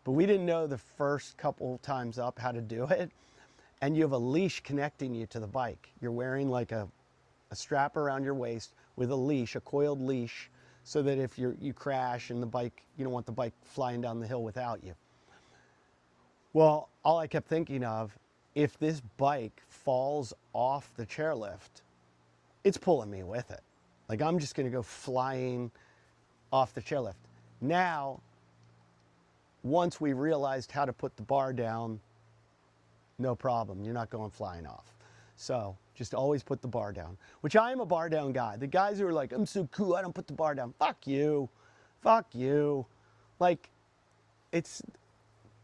But we didn't know the first couple times up how to do it. And you have a leash connecting you to the bike. You're wearing like a strap around your waist with a leash, a coiled leash, so that if you crash and the bike, you don't want the bike flying down the hill without you. Well, all I kept thinking of, if this bike falls off the chairlift, it's pulling me with it. Like, I'm just going to go flying off the chairlift. Now, once we realized how to put the bar down, no problem. You're not going flying off. So just always put the bar down, which I am a bar down guy. The guys who are like, I'm so cool, I don't put the bar down. Fuck you. Fuck you. Like, it's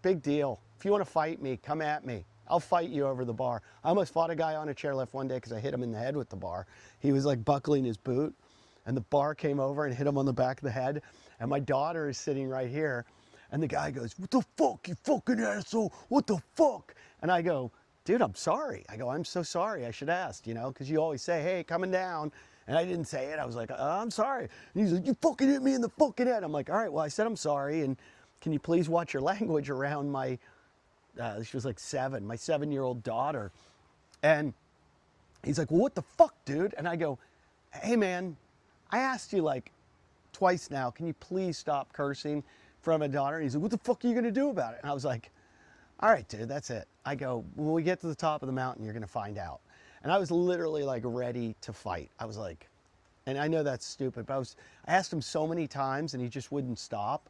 big deal. If you want to fight me, come at me. I'll fight you over the bar. I almost fought a guy on a chairlift one day because I hit him in the head with the bar. He was like buckling his boot, and the bar came over and hit him on the back of the head. And my daughter is sitting right here, and the guy goes, what the fuck, you fucking asshole? What the fuck? And I go, dude, I'm sorry. I go, I'm so sorry. I should ask, you know, because you always say, hey, coming down. And I didn't say it. I was like, I'm sorry. And he's like, you fucking hit me in the fucking head. I'm like, all right, well, I said I'm sorry. And can you please watch your language around my, she was like 7, my 7-year-old daughter. And he's like, well, what the fuck, dude? And I go, hey, man, I asked you like twice now, can you please stop cursing in front of my daughter? And he's like, what the fuck are you going to do about it? And I was like, all right, dude, that's it. I go, when we get to the top of the mountain, you're going to find out. And I was literally like ready to fight. I was like, and I know that's stupid, but I asked him so many times and he just wouldn't stop.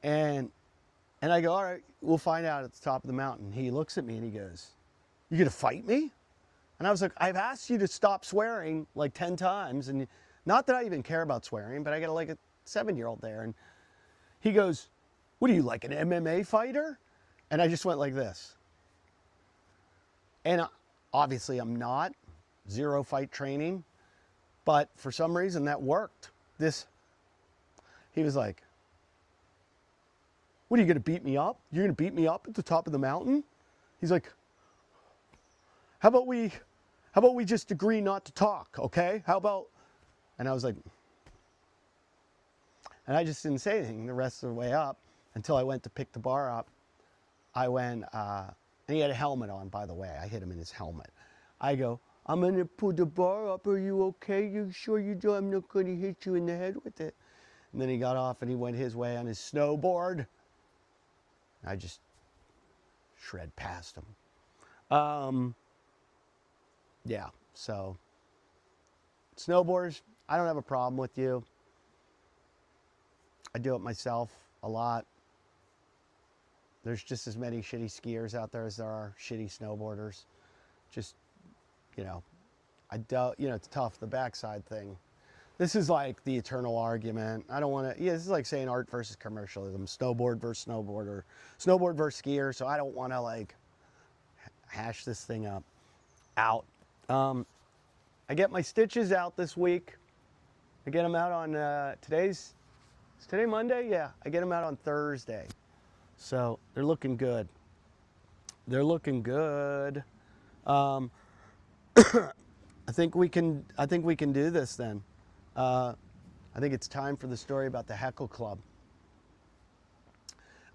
And I go, all right, we'll find out at the top of the mountain. He looks at me and he goes, you going to fight me? And I was like, I've asked you to stop swearing like 10 times. And not that I even care about swearing, but I got like a 7-year-old there. And he goes, what are you, like an MMA fighter? And I just went like this. And obviously I'm not, 0 fight training, but for some reason that worked. He was like, what, are you gonna beat me up? You're gonna beat me up at the top of the mountain? He's like, how about we just agree not to talk, okay? How about, and I was like, and I just didn't say anything the rest of the way up until I went to pick the bar up. I went, and he had a helmet on, by the way. I hit him in his helmet. I go, I'm going to put the bar up. Are you okay? You sure you do? I'm not going to hit you in the head with it. And then he got off and he went his way on his snowboard. I just shred past him. Yeah, so snowboarders, I don't have a problem with you. I do it myself a lot. There's just as many shitty skiers out there as there are shitty snowboarders. Just, you know, it's tough, the backside thing. This is like the eternal argument. I don't want to, this is like saying art versus commercialism, snowboard versus snowboarder, snowboard versus skier. So I don't want to like hash this thing out. I get my stitches out this week. I get them out on, is today Monday? Yeah, I get them out on Thursday. So they're looking good. They're looking good. I think we can do this then. I think it's time for the story about the Heckle Club.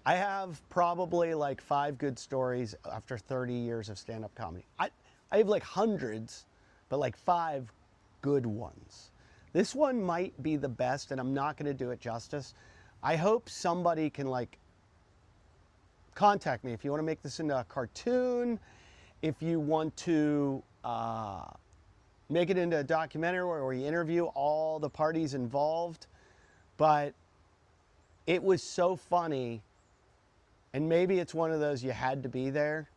I have probably like 5 good stories after 30 years of stand-up comedy. I have like hundreds, but like 5 good ones. This one might be the best, and I'm not going to do it justice. I hope somebody can like contact me if you want to make this into a cartoon, if you want to make it into a documentary where we interview all the parties involved. But it was so funny, and maybe it's one of those you had to be there,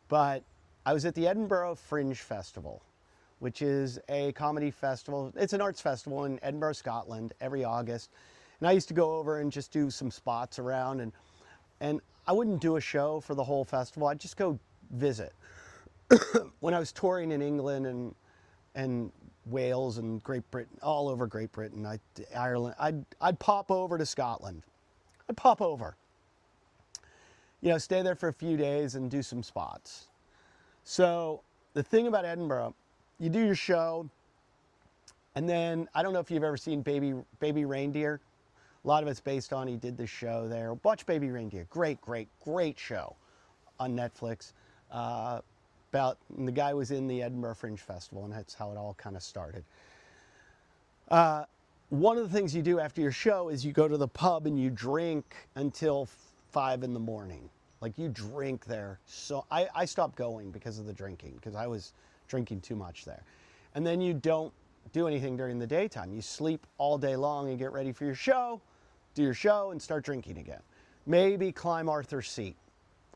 but I was at the Edinburgh Fringe Festival, which is a comedy festival. It's an arts festival in Edinburgh, Scotland, every August. And I used to go over and just do some spots around, and I wouldn't do a show for the whole festival. I'd just go visit. When I was touring in England and Wales and Great Britain, all over Great Britain, Ireland, I'd pop over to Scotland. I'd pop over. You know, stay there for a few days and do some spots. So the thing about Edinburgh, you do your show, and then I don't know if you've ever seen Baby Reindeer. A lot of it's based on, he did this show there. Watch Baby Reindeer. Great, great, great show on Netflix. The guy was in the Edinburgh Fringe Festival, and that's how it all kind of started. One of the things you do after your show is you go to the pub and you drink until 5 in the morning. Like, you drink there. So I stopped going because of the drinking, because I was drinking too much there. And then you don't do anything during the daytime. You sleep all day long and get ready for your show, do your show, and start drinking again. Maybe climb Arthur's Seat.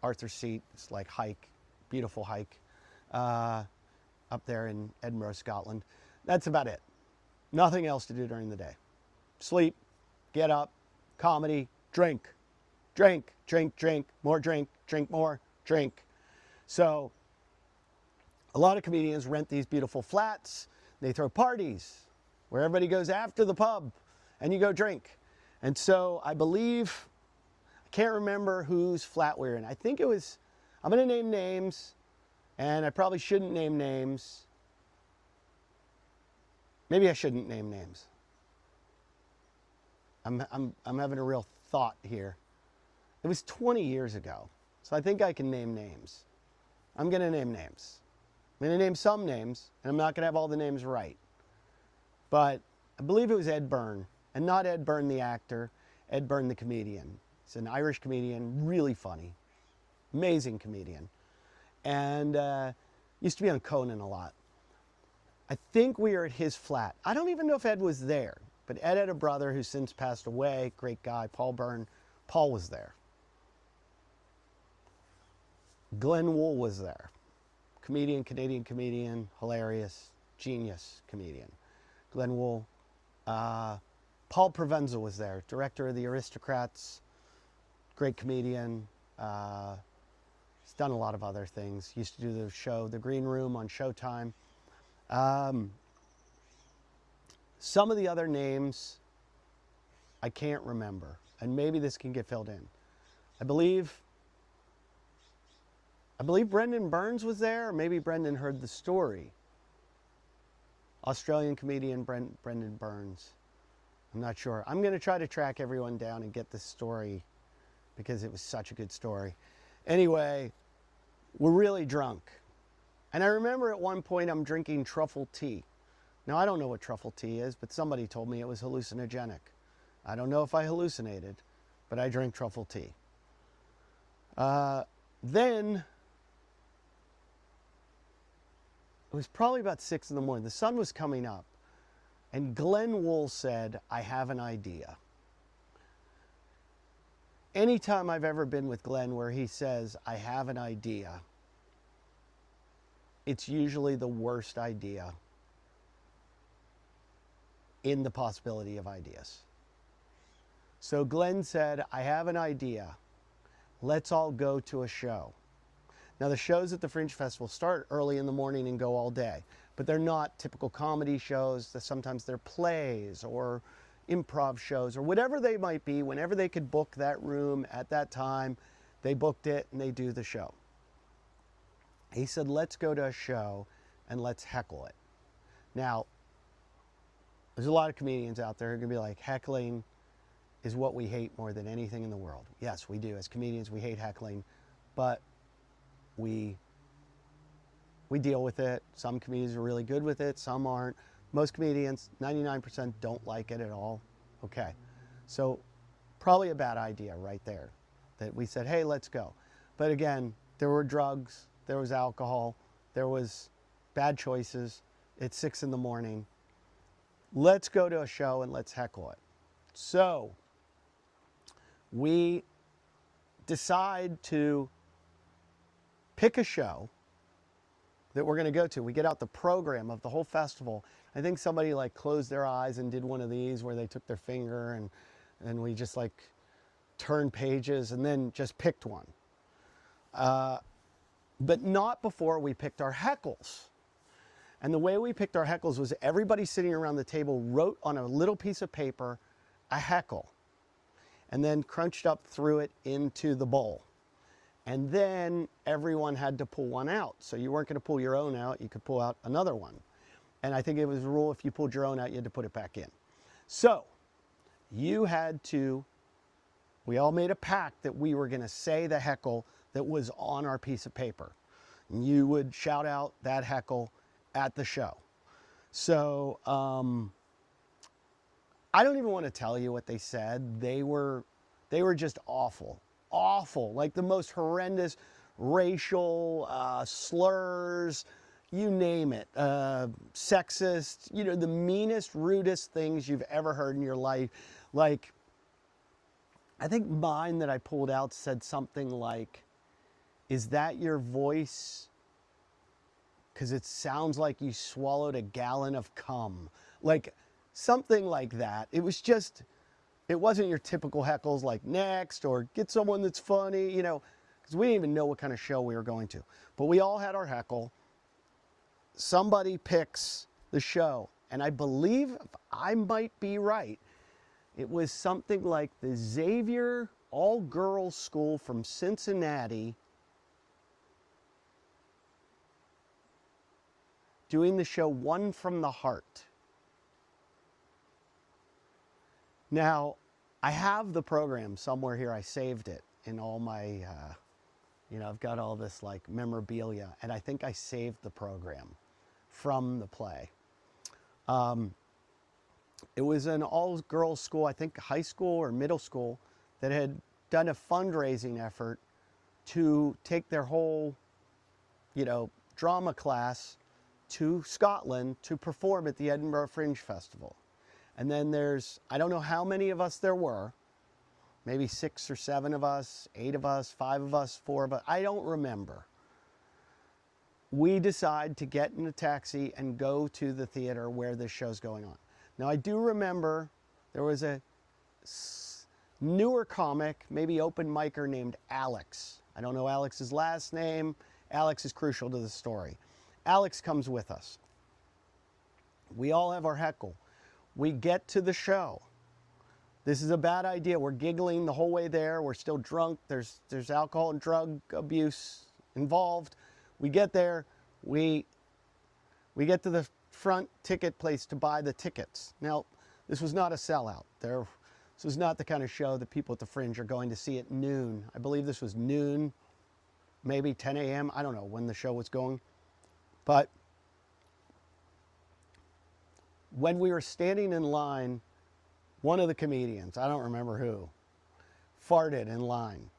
Arthur's Seat is like hike, beautiful hike up there in Edinburgh, Scotland. That's about it. Nothing else to do during the day. Sleep, get up, comedy, drink, drink, drink, drink, more drink, drink more, drink. So a lot of comedians rent these beautiful flats. They throw parties where everybody goes after the pub and you go drink. And so I believe, I can't remember whose flat we're in. I think it was, I'm going to name names. And I probably shouldn't name names. Maybe I shouldn't name names. I'm having a real thought here. It was 20 years ago, so I think I can name names. I'm going to name names. I'm going to name some names, and I'm not going to have all the names right. But I believe it was Ed Byrne, and not Ed Byrne the actor, Ed Byrne the comedian. He's an Irish comedian, really funny, amazing comedian. And used to be on Conan a lot. I think we were at his flat. I don't even know if Ed was there, but Ed had a brother who's since passed away, great guy, Paul Byrne. Paul was there. Glenn Wool was there. Comedian, Canadian comedian, hilarious, genius comedian. Glenn Wool. Paul Provenza was there, director of The Aristocrats, great comedian. He's done a lot of other things. Used to do the show, The Green Room on Showtime. Some of the other names I can't remember, and maybe this can get filled in. I believe Brendan Burns was there, or maybe Brendan heard the story. Australian comedian Brendan Burns. I'm not sure. I'm going to try to track everyone down and get this story because it was such a good story. Anyway, we're really drunk. And I remember at one point I'm drinking truffle tea. Now, I don't know what truffle tea is, but somebody told me it was hallucinogenic. I don't know if I hallucinated, but I drank truffle tea. Then, it was probably about 6 in the morning. The sun was coming up, and Glenn Wool said, I have an idea. Anytime I've ever been with Glenn where he says, I have an idea, it's usually the worst idea in the possibility of ideas. So Glenn said, I have an idea. Let's all go to a show. Now, the shows at the Fringe Festival start early in the morning and go all day, but they're not typical comedy shows. Sometimes they're plays or improv shows or whatever they might be. Whenever they could book that room at that time, they booked it and they do the show. He said, let's go to a show and let's heckle it. Now, there's a lot of comedians out there who are going to be like, heckling is what we hate more than anything in the world. Yes, we do. As comedians, we hate heckling, but we deal with it. Some comedians are really good with it, some aren't. Most comedians, 99%, don't like it at all. Okay, so probably a bad idea right there that we said, hey, let's go. But again, there were drugs, there was alcohol, there was bad choices. It's 6 in the morning. Let's go to a show and let's heckle it. So we decide to pick a show that we're going to go to. We get out the program of the whole festival. I think somebody like closed their eyes and did one of these where they took their finger and we just like turned pages and then just picked one. But not before we picked our heckles. And the way we picked our heckles was everybody sitting around the table wrote on a little piece of paper a heckle and then crunched up threw it into the bowl. And then everyone had to pull one out. So you weren't going to pull your own out, you could pull out another one. And I think it was a rule, if you pulled your own out, you had to put it back in. So you had to, we all made a pact that we were going to say the heckle that was on our piece of paper. And you would shout out that heckle at the show. So I don't even want to tell you what they said. They were just awful. Awful, like the most horrendous racial slurs, you name it, sexist, you know, the meanest, rudest things you've ever heard in your life. Like, I think mine that I pulled out said something like, is that your voice? Because it sounds like you swallowed a gallon of cum. Like, something like that. It was just, it wasn't your typical heckles like next or get someone that's funny, you know, because we didn't even know what kind of show we were going to. But we all had our heckle. Somebody picks the show. And I believe, if I might be right, it was something like the Xavier all-girls school from Cincinnati doing the show One from the Heart. Now, I have the program somewhere here. I saved it in all my, I've got all this like memorabilia, and I think I saved the program from the play. It was an all-girls school, I think high school or middle school, that had done a fundraising effort to take their whole, drama class to Scotland to perform at the Edinburgh Fringe Festival. And then I don't know how many of us there were, maybe 6 or 7 of us, 8 of us, 5 of us, 4 of us, I don't remember. We decide to get in a taxi and go to the theater where this show's going on. Now, I do remember there was a newer comic, maybe open micer, named Alex. I don't know Alex's last name. Alex is crucial to the story. Alex comes with us. We all have our heckle. We get to the show. This is a bad idea. We're giggling the whole way there. We're still drunk. There's alcohol and drug abuse involved. We get there. We get to the front ticket place to buy the tickets. Now, this was not a sellout. This was not the kind of show that people at the Fringe are going to see at noon. I believe this was noon, maybe 10 a.m. I don't know when the show was going. But when we were standing in line, one of the comedians, I don't remember who, farted in line.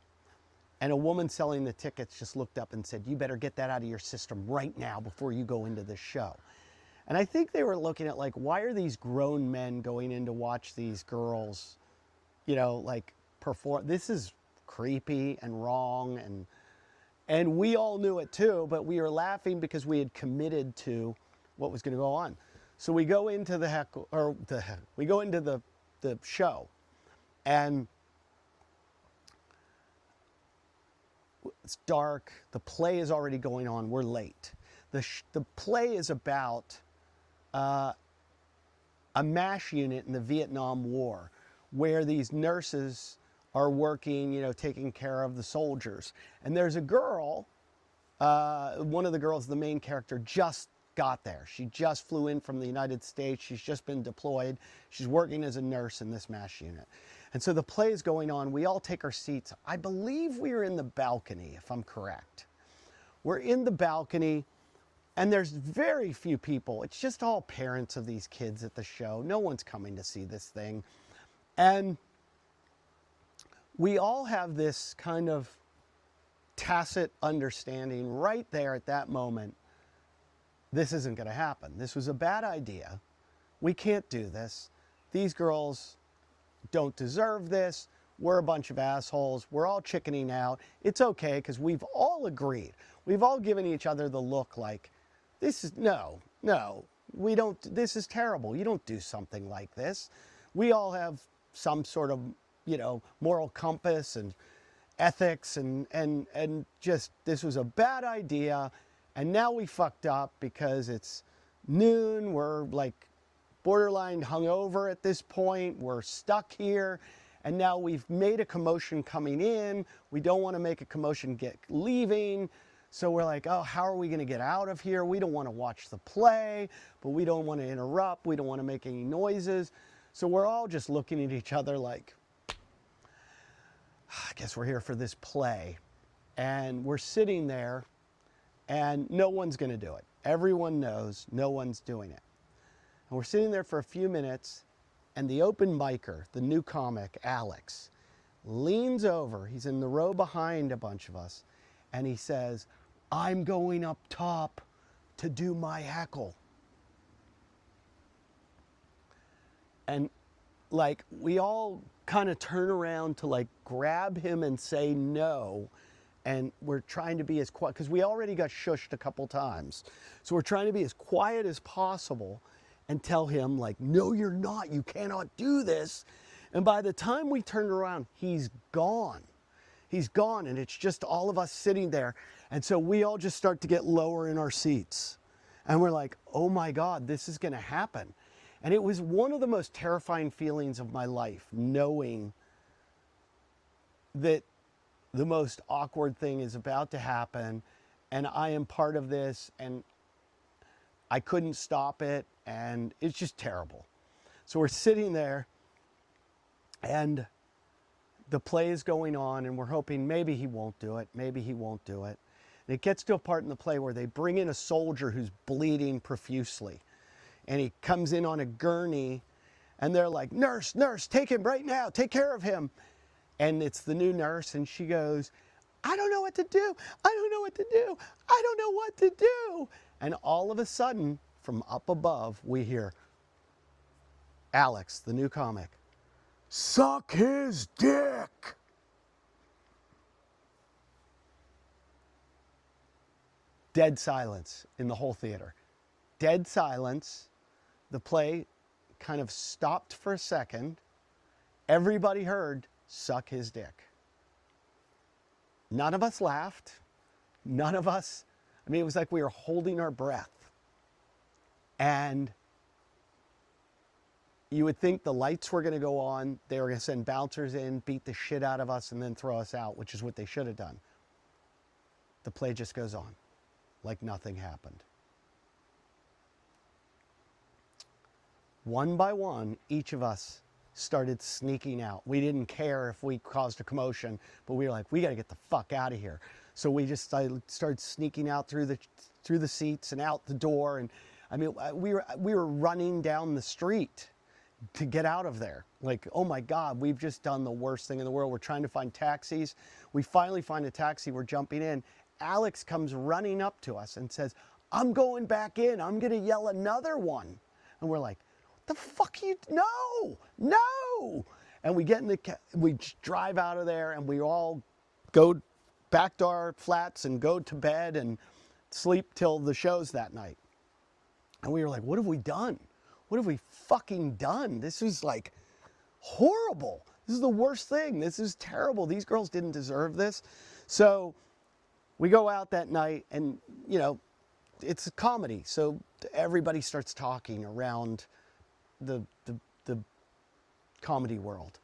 And a woman selling the tickets just looked up and said, "You better get that out of your system right now before you go into this show." And I think they were looking at like, why are these grown men going in to watch these girls, perform? This is creepy and wrong. And we all knew it too, but we were laughing because we had committed to what was going to go on. So we go into the show, and it's dark. The play is already going on. We're late. The play is about a MASH unit in the Vietnam War, where these nurses are working, taking care of the soldiers. And there's a girl, one of the girls, the main character, just got there. She just flew in from the United States. She's just been deployed. She's working as a nurse in this MASH unit. And so the play is going on. We all take our seats. I believe we were in the balcony, if I'm correct. We're in the balcony, and there's very few people. It's just all parents of these kids at the show. No one's coming to see this thing. And we all have this kind of tacit understanding right there at that moment. This isn't going to happen. This was a bad idea. We can't do this. These girls don't deserve this. We're a bunch of assholes. We're all chickening out. It's okay, because we've all agreed. We've all given each other the look like, this is, no, we don't, this is terrible. You don't do something like this. We all have some sort of, moral compass and ethics, and just, this was a bad idea. And now we fucked up because it's noon. We're like borderline hungover at this point. We're stuck here. And now we've made a commotion coming in. We don't want to make a commotion leaving. So we're like, oh, how are we going to get out of here? We don't want to watch the play, but we don't want to interrupt. We don't want to make any noises. So we're all just looking at each other like, I guess we're here for this play. And we're sitting there, and no one's going to do it. Everyone knows no one's doing it. And we're sitting there for a few minutes, and the open micer, the new comic, Alex, leans over. He's in the row behind a bunch of us, and he says, "I'm going up top to do my heckle." And like, we all kind of turn around to like grab him and say no. And we're trying to be as quiet, because we already got shushed a couple times. So we're trying to be as quiet as possible and tell him like, no, you're not, you cannot do this. And by the time we turned around, he's gone. He's gone, and it's just all of us sitting there. And so we all just start to get lower in our seats. And we're like, oh my God, this is gonna happen. And it was one of the most terrifying feelings of my life, knowing that the most awkward thing is about to happen, and I am part of this, and I couldn't stop it, and it's just terrible. So we're sitting there, and the play is going on, and we're hoping maybe he won't do it, maybe he won't do it. And it gets to a part in the play where they bring in a soldier who's bleeding profusely. And he comes in on a gurney, and they're like, nurse, nurse, take him right now, take care of him. And it's the new nurse, and she goes, I don't know what to do, I don't know what to do, I don't know what to do. And all of a sudden, from up above, we hear Alex, the new comic, suck his dick. Dead silence in the whole theater. Dead silence. The play kind of stopped for a second. Everybody heard, suck his dick. None of us laughed. None of us, I mean, it was like we were holding our breath. And you would think the lights were going to go on, they were going to send bouncers in, beat the shit out of us, and then throw us out, which is what they should have done. The play just goes on, like nothing happened. One by one, each of us started sneaking out. We didn't care if we caused a commotion, but we were like, we got to get the fuck out of here. So we just started sneaking out through the seats and out the door. And I mean, we were running down the street to get out of there. Like, oh my God, we've just done the worst thing in the world. We're trying to find taxis. We finally find a taxi. We're jumping in. Alex comes running up to us and says, I'm going back in. I'm going to yell another one. And we're like, the fuck you, no. And we get in we drive out of there, and we all go back to our flats and go to bed and sleep till the shows that night. And we were like, what have we done? What have we fucking done? This is like horrible. This is the worst thing. This is terrible. These girls didn't deserve this. So we go out that night, and you know, it's a comedy. So everybody starts talking around the comedy world,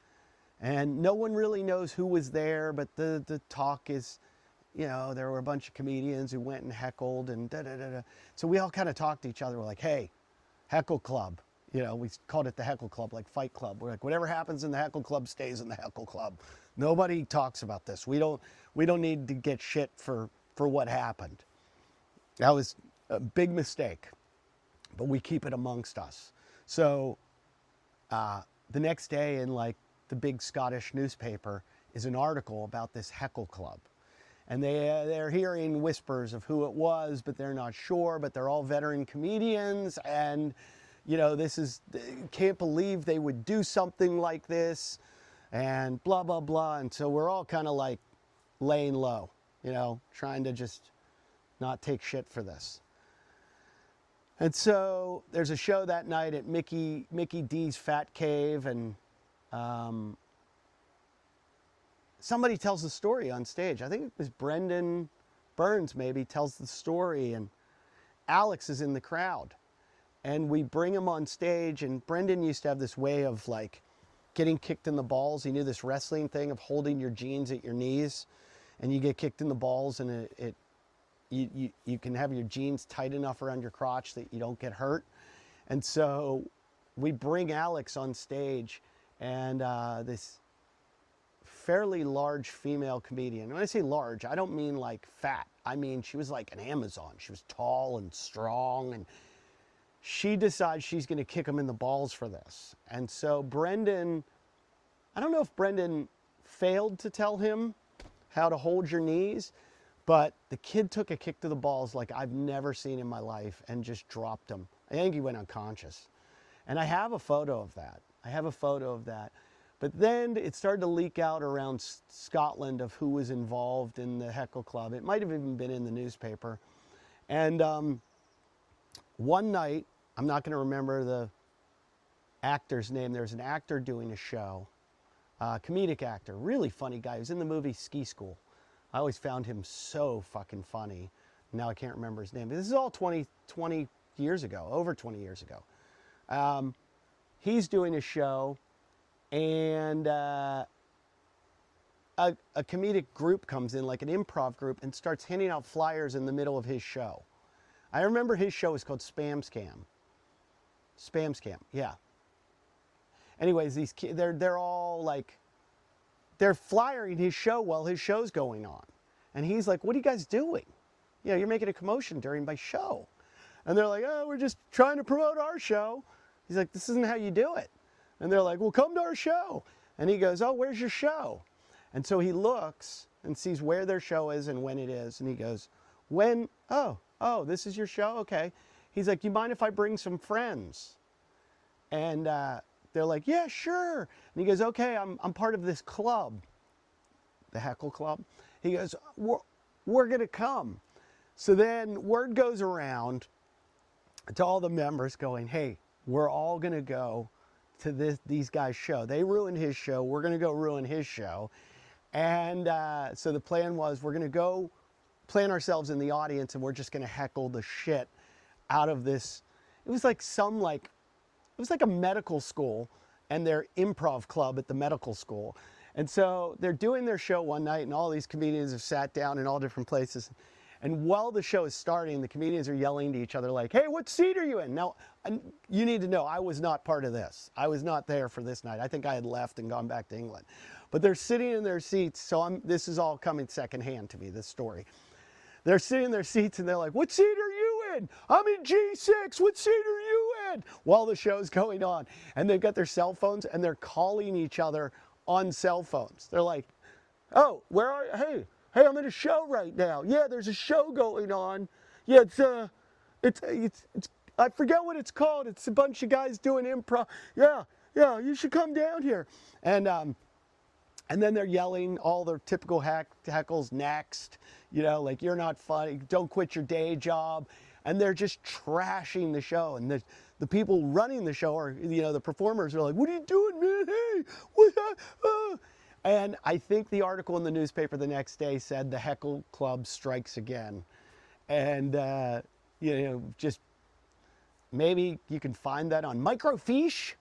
and no one really knows who was there, but the talk is, you know, there were a bunch of comedians who went and heckled and da-da-da-da. So we all kind of talked to each other. We're like, hey, heckle club. You know, we called it the heckle club, like Fight Club. We're like, whatever happens in the heckle club stays in the heckle club. Nobody talks about this. We don't need to get shit for what happened. That was a big mistake, but we keep it amongst us. So the next day in like the big Scottish newspaper is an article about this heckle club. And they're hearing whispers of who it was, but they're not sure, but they're all veteran comedians. And, you know, can't believe they would do something like this and blah, blah, blah. And so we're all kind of like laying low, you know, trying to just not take shit for this. And so there's a show that night at Mickey D's Fat Cave, and somebody tells the story on stage. I think it was Brendan Burns maybe tells the story, and Alex is in the crowd. And we bring him on stage, and Brendan used to have this way of like getting kicked in the balls. He knew this wrestling thing of holding your jeans at your knees, and you get kicked in the balls, and you can have your jeans tight enough around your crotch that you don't get hurt. And so we bring Alex on stage, and this fairly large female comedian. When I say large, I don't mean like fat. I mean, she was like an Amazon. She was tall and strong, and she decides she's going to kick him in the balls for this. And so Brendan, I don't know if Brendan failed to tell him how to hold your knees, but the kid took a kick to the balls like I've never seen in my life and just dropped him. I think he went unconscious. And I have a photo of that. But then it started to leak out around Scotland of who was involved in the heckle club. It might have even been in the newspaper. And one night, I'm not going to remember the actor's name. There's an actor doing a show, comedic actor, really funny guy. He was in the movie Ski School. I always found him so fucking funny. Now I can't remember his name. But this is all 20 years ago, over 20 years ago. He's doing a show, and a comedic group comes in, like an improv group, and starts handing out flyers in the middle of his show. I remember his show was called Spam Scam. Spam Scam, yeah. Anyways, these kids, they're all like, they're flyering his show while his show's going on. And he's like, what are you guys doing? You know, you're making a commotion during my show. And they're like, oh, we're just trying to promote our show. He's like, this isn't how you do it. And they're like, well, come to our show. And he goes, oh, where's your show? And so he looks and sees where their show is and when it is. And he goes, when? Oh, this is your show? Okay. He's like, you mind if I bring some friends? And they're like, yeah, sure. And he goes, okay, I'm part of this club, the Heckle Club. He goes, we're going to come. So then word goes around to all the members going, hey, we're all going to go to these guys' show. They ruined his show. We're going to go ruin his show. And so the plan was, we're going to go plant ourselves in the audience and we're just going to heckle the shit out of this. It was like it was like a medical school and their improv club at the medical school. And so they're doing their show one night and all these comedians have sat down in all different places. And while the show is starting, the comedians are yelling to each other like, hey, what seat are you in? Now, you need to know, I was not part of this. I was not there for this night. I think I had left and gone back to England. But they're sitting in their seats, so this is all coming secondhand to me, this story. They're sitting in their seats and they're like, what seat are you in? I'm in G6. What seat are you in? While the show's going on. And they've got their cell phones and they're calling each other on cell phones. They're like, oh, where are you? Hey, I'm in a show right now. Yeah, there's a show going on. Yeah, it's I forget what it's called. It's a bunch of guys doing improv. Yeah, you should come down here. And then they're yelling all their typical heckles next, you know, like, you're not funny, don't quit your day job. And they're just trashing the show. And the people running the show are, you know, the performers are like, what are you doing, man? Hey, what? And I think the article in the newspaper the next day said the Heckle Club strikes again. And, you know, just maybe you can find that on microfiche.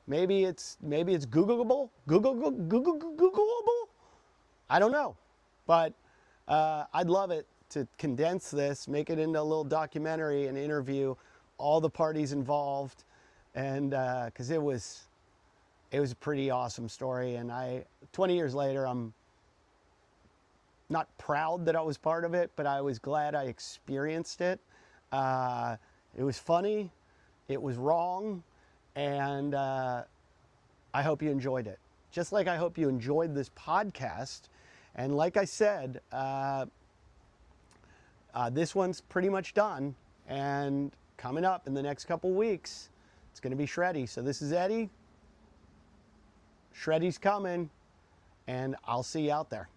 Maybe it's Googleable. Googleable. I don't know, but I'd love it to condense this, make it into a little documentary and interview all the parties involved, and because it was a pretty awesome story. And 20 years later, I'm not proud that I was part of it, but I was glad I experienced it. It was funny, it was wrong, and I hope you enjoyed it. Just like I hope you enjoyed this podcast. And like I said, this one's pretty much done. And coming up in the next couple weeks, it's going to be Shreddy. So this is Eddie. Shreddy's coming, and I'll see you out there.